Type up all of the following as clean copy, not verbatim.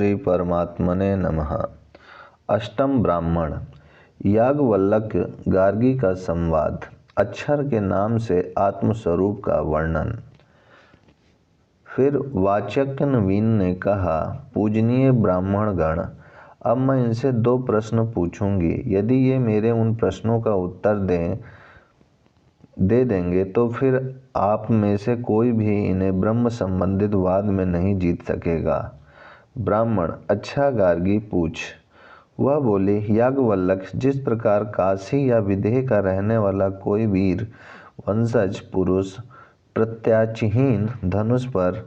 श्री परमात्मने नमः। अष्टम ब्राह्मण याज्ञवल्क्य गार्गी का संवाद। अक्षर के नाम से आत्मस्वरूप का वर्णन। फिर वाचक्यनवीन ने कहा, पूजनीय ब्राह्मणगण, अब मैं इनसे 2 प्रश्न पूछूंगी। यदि ये मेरे उन प्रश्नों का उत्तर दे देंगे तो फिर आप में से कोई भी इन्हें ब्रह्म संबंधित वाद में नहीं जीत सकेगा। ब्राह्मण, अच्छा गार्गी, पूछ। वह बोले, याज्ञवल्क्य, जिस प्रकार काशी या विदेह का रहने वाला कोई वीर वंशज पुरुष प्रत्याचीहीन धनुष पर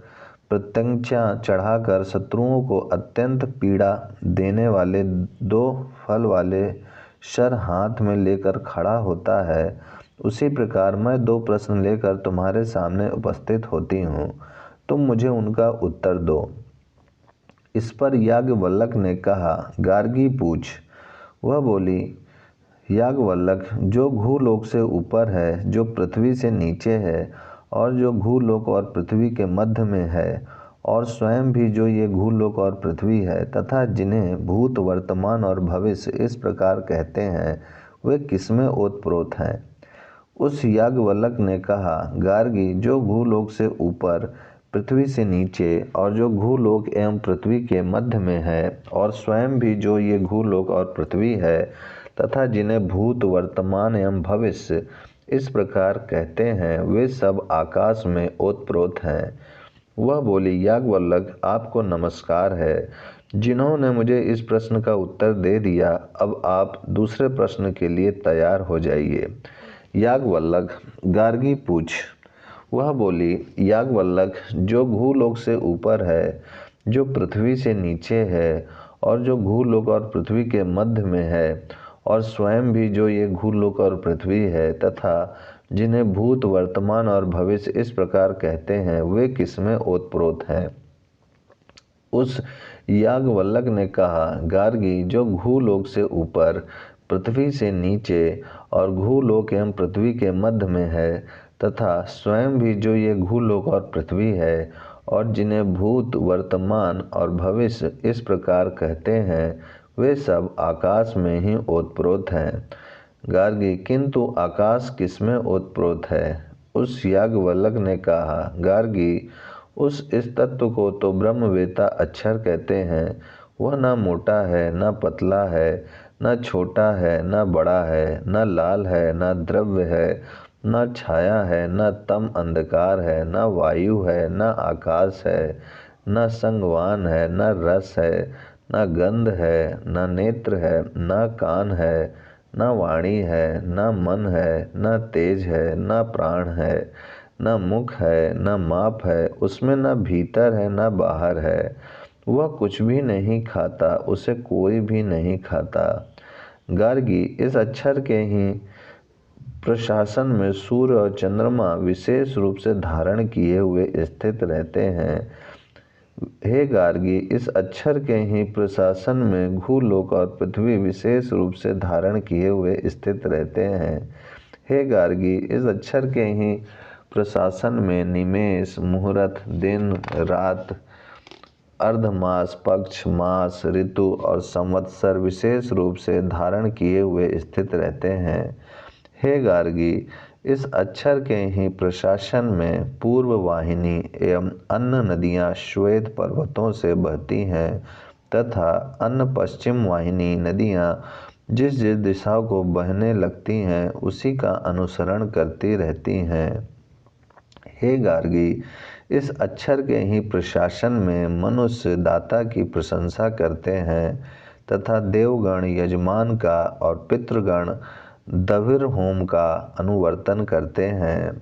प्रत्यंचा चढ़ाकर शत्रुओं को अत्यंत पीड़ा देने वाले 2 फल वाले शर हाथ में लेकर खड़ा होता है, उसी प्रकार मैं 2 प्रश्न लेकर तुम्हारे सामने उपस्थित होती हूँ। तुम मुझे उनका उत्तर दो। इस पर याज्ञवल्क्य ने कहा, गार्गी, पूछ। वह बोली, याज्ञवल्क्य, जो भूलोक से ऊपर है, जो पृथ्वी से नीचे है, और जो भूलोक और पृथ्वी के मध्य में है, और स्वयं भी जो ये भूलोक और पृथ्वी है, तथा जिन्हें भूत, वर्तमान और भविष्य इस प्रकार कहते हैं, वे किसमें ओतप्रोत हैं। उस याज्ञवल्क्य ने कहा, गार्गी, जो भूलोक से ऊपर, पृथ्वी से नीचे, और जो भूलोक एवं पृथ्वी के मध्य में है, और स्वयं भी जो ये भूलोक और पृथ्वी है, तथा जिन्हें भूत, वर्तमान एवं भविष्य इस प्रकार कहते हैं, वे सब आकाश में ओतप्रोत हैं। वह बोली, याज्ञवल्क्य, आपको नमस्कार है। जिन्होंने मुझे इस प्रश्न का उत्तर दे दिया, अब आप दूसरे प्रश्न के लिए तैयार हो जाइए। याज्ञवल्क्य, गार्गी, पूछ। वह बोली, याज्ञवल्क्य, जो भूलोक से ऊपर है, जो पृथ्वी से नीचे है, और जो भूलोक और पृथ्वी के मध्य में है, और स्वयं भी जो ये भूलोक और पृथ्वी है, तथा जिन्हें भूत, वर्तमान और भविष्य इस प्रकार कहते हैं, वे किसमें ओतप्रोत हैं। उस याज्ञवल्क्य ने कहा, गार्गी, जो भूलोक से ऊपर, पृथ्वी से नीचे, और भूलोक एवं पृथ्वी के मध्य में है, तथा स्वयं भी जो ये भूलोक और पृथ्वी है, और जिन्हें भूत, वर्तमान और भविष्य इस प्रकार कहते हैं, वे सब आकाश में ही ओतप्रोत हैं। गार्गी, किंतु आकाश किसमें ओतप्रोत है। उस याज्ञवल्क्य ने कहा, गार्गी, इस तत्व को तो ब्रह्मवेत्ता अक्षर कहते हैं। वह ना मोटा है, ना पतला है, ना छोटा है, ना बड़ा है, ना लाल है, ना द्रव्य है, ना छाया है, ना तम अंधकार है, ना वायु है, ना आकाश है, ना संगवान है, ना रस है, ना गंध है, ना नेत्र है, ना कान है, ना वाणी है, ना मन है, ना तेज है, ना प्राण है, ना मुख है, ना माप है, उसमें ना भीतर है, ना बाहर है। वह कुछ भी नहीं खाता, उसे कोई भी नहीं खाता। गार्गी, इस अक्षर के ही प्रशासन में सूर्य और चंद्रमा विशेष रूप से धारण किए हुए स्थित रहते हैं। हे गार्गी, इस अक्षर के ही प्रशासन में भूलोक और पृथ्वी विशेष रूप से धारण किए हुए स्थित रहते हैं। हे गार्गी, इस अक्षर के ही प्रशासन में निमेष, मुहूर्त, दिन, रात, अर्धमास, पक्ष, मास, ऋतु और संवत्सर विशेष रूप से धारण किए हुए स्थित रहते हैं। हे गार्गी, इस अक्षर के ही प्रशासन में पूर्व वाहिनी एवं अन्य नदियां श्वेत पर्वतों से बहती हैं, तथा अन्य पश्चिम वाहिनी नदियां जिस जिस दिशा को बहने लगती हैं, उसी का अनुसरण करती रहती हैं। हे गार्गी, इस अक्षर के ही प्रशासन में मनुष्य दाता की प्रशंसा करते हैं, तथा देवगण यजमान का और पितृगण दविर होम का अनुवर्तन करते हैं।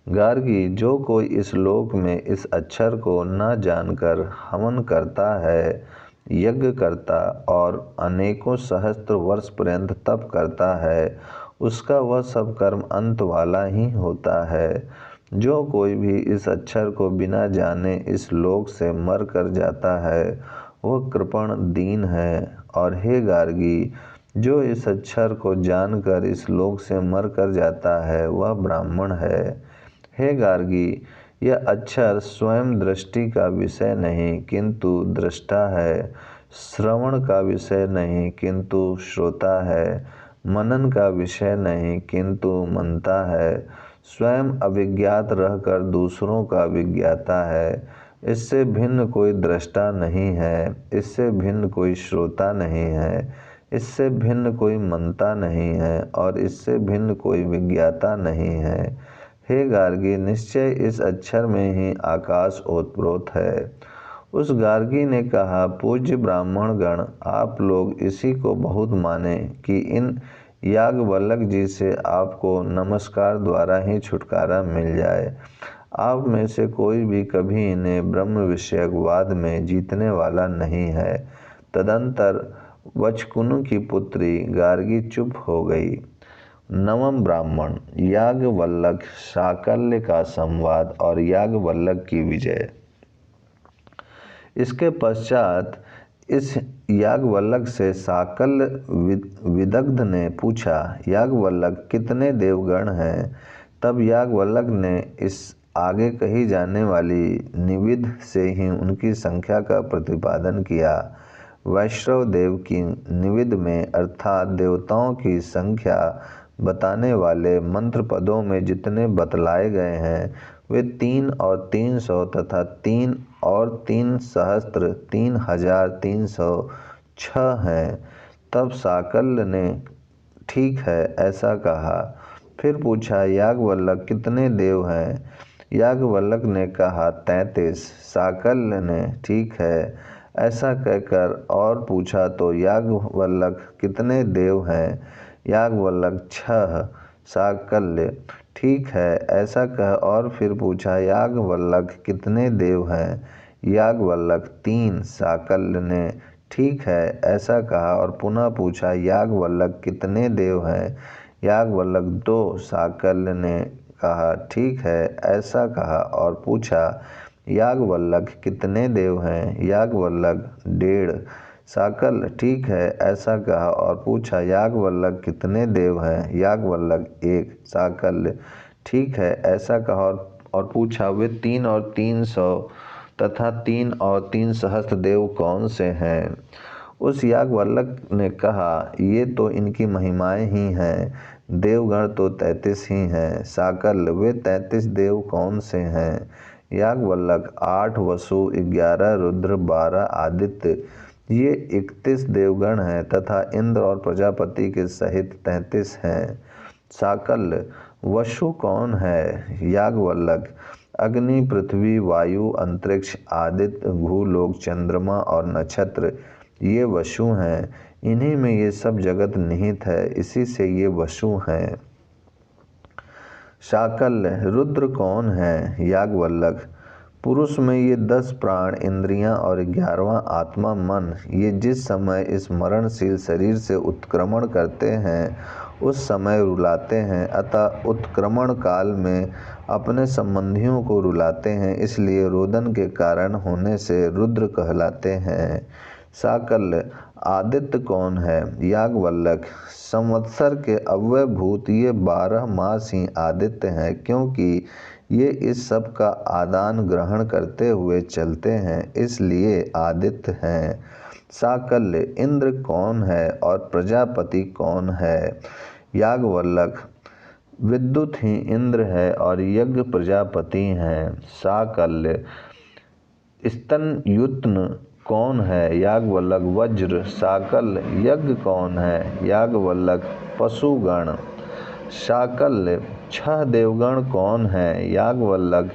गार्गी, जो कोई इस लोक में इस अक्षर को न जानकर हवन करता है, यज्ञ करता और अनेकों सहस्त्र वर्ष पर्यंत तप करता है, उसका वह सब कर्म अंत वाला ही होता है। जो कोई भी इस अक्षर को बिना जाने इस लोक से मर कर जाता है, वह कृपण दीन है। और हे गार्गी, जो इस अक्षर को जानकर इस लोक से मर कर जाता है, वह ब्राह्मण है। हे गार्गी, यह अक्षर स्वयं दृष्टि का विषय नहीं किंतु दृष्टा है, श्रवण का विषय नहीं किंतु श्रोता है, मनन का विषय नहीं किंतु मनता है, स्वयं अविज्ञात रहकर दूसरों का विज्ञाता है। इससे भिन्न कोई दृष्टा नहीं है, इससे भिन्न कोई श्रोता नहीं है, इससे भिन्न कोई मनता नहीं है और इससे भिन्न कोई विज्ञाता नहीं है। हे गार्गी, निश्चय इस अक्षर में ही आकाश ओतप्रोत है। उस गार्गी ने कहा, पूज्य ब्राह्मण गण, आप लोग इसी को बहुत माने कि इन याज्ञवल्क्य जी से आपको नमस्कार द्वारा ही छुटकारा मिल जाए। आप में से कोई भी कभी इन्हें ब्रह्म विषयक वाद में जीतने वाला नहीं है। तदंतर वचकुनु की पुत्री गार्गी चुप हो गई। नवम ब्राह्मण, याज्ञवल्क्य साकल्य का संवाद और याज्ञवल्क्य की विजय। इसके पश्चात इस याज्ञवल्क्य से साकल्य विदग्ध ने पूछा, याज्ञवल्क्य कितने देवगण हैं? तब याज्ञवल्क्य ने इस आगे कही जाने वाली निविद से ही उनकी संख्या का प्रतिपादन किया। वैश्रव देव की निविद में अर्थात देवताओं की संख्या बताने वाले मंत्र पदों में जितने बतलाए गए हैं वे 3 और 300 तथा 3 और 3 सहस्त्र 3306 हैं। तब साकल्य ने ठीक है ऐसा कहा। फिर पूछा, याज्ञवल्क्य कितने देव हैं? याज्ञवल्क्य ने कहा 33। साकल्य ने ठीक है ऐसा कहकर और पूछा तो याज्ञवल्क्य कितने देव हैं? याज्ञवल्क्य 6। साकल्य ठीक है ऐसा कह और फिर पूछा, याज्ञवल्क्य कितने देव हैं? याज्ञवल्क्य 3। साकल्य ने ठीक है ऐसा कहा और पुनः पूछा, याज्ञवल्क्य कितने देव हैं? याज्ञवल्क्य 2। साकल्य ने कहा ठीक है ऐसा कहा और पूछा, याज्ञवल्क्य कितने देव हैं? याज्ञवल्क्य 1.5। साकल्य ठीक है ऐसा कहा और पूछा, याज्ञवल्क्य कितने देव हैं? याज्ञवल्क्य 1। साकल्य ठीक है ऐसा कहा और पूछा, वे 3 और 300 तथा 3 और 3 सहस्त्र देव कौन से हैं? उस याज्ञवल्क्य ने कहा, ये तो इनकी महिमाएं ही हैं, देवगण तो 33 ही हैं। साकल्य वे 33 देव कौन से हैं? याज्ञवल्क्य 8 वसु, 11 रुद्र, 12 आदित्य, ये 31 देवगण हैं तथा इंद्र और प्रजापति के सहित 33 हैं। साकल्य वसु कौन है? याज्ञवल्क्य अग्नि, पृथ्वी, वायु, अंतरिक्ष, आदित्य, भूलोक, चंद्रमा और नक्षत्र, ये वसु हैं। इन्हीं में ये सब जगत निहित है, इसी से ये वसु हैं। साकल्य रुद्र कौन है? याज्ञवल्क्य पुरुष में ये 10 प्राण, इंद्रियां और 11वां आत्मा मन, ये जिस समय इस मरणशील शरीर से उत्क्रमण करते हैं उस समय रुलाते हैं, अतः उत्क्रमण काल में अपने संबंधियों को रुलाते हैं, इसलिए रोदन के कारण होने से रुद्र कहलाते हैं। साकल्य आदित्य कौन है? याज्ञवल्क्य संवत्सर के अव्ययभूत ये 12 मास ही आदित्य हैं, क्योंकि ये इस सब का आदान ग्रहण करते हुए चलते हैं, इसलिए आदित्य हैं। साकल्य इंद्र कौन है और प्रजापति कौन है? याज्ञवल्क्य विद्युत ही इंद्र है और यज्ञ प्रजापति हैं। साकल्य स्तनयुत्न कौन है? याज्ञवल्क्य वज्र। साकल्य यज्ञ कौन है? याज्ञवल्क्य पशुगण। साकल्य 6 देवगण कौन है? याज्ञवल्क्य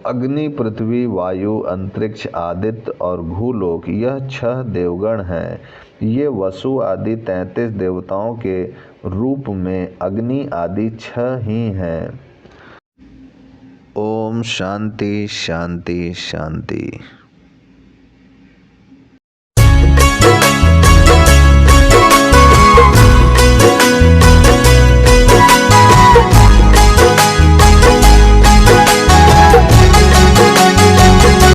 अग्नि, पृथ्वी, वायु, अंतरिक्ष, आदित्य और भूलोक, यह 6 देवगण हैं। ये वसु आदि 33 देवताओं के रूप में अग्नि आदि 6 ही हैं। ओम शांति शांति शांति।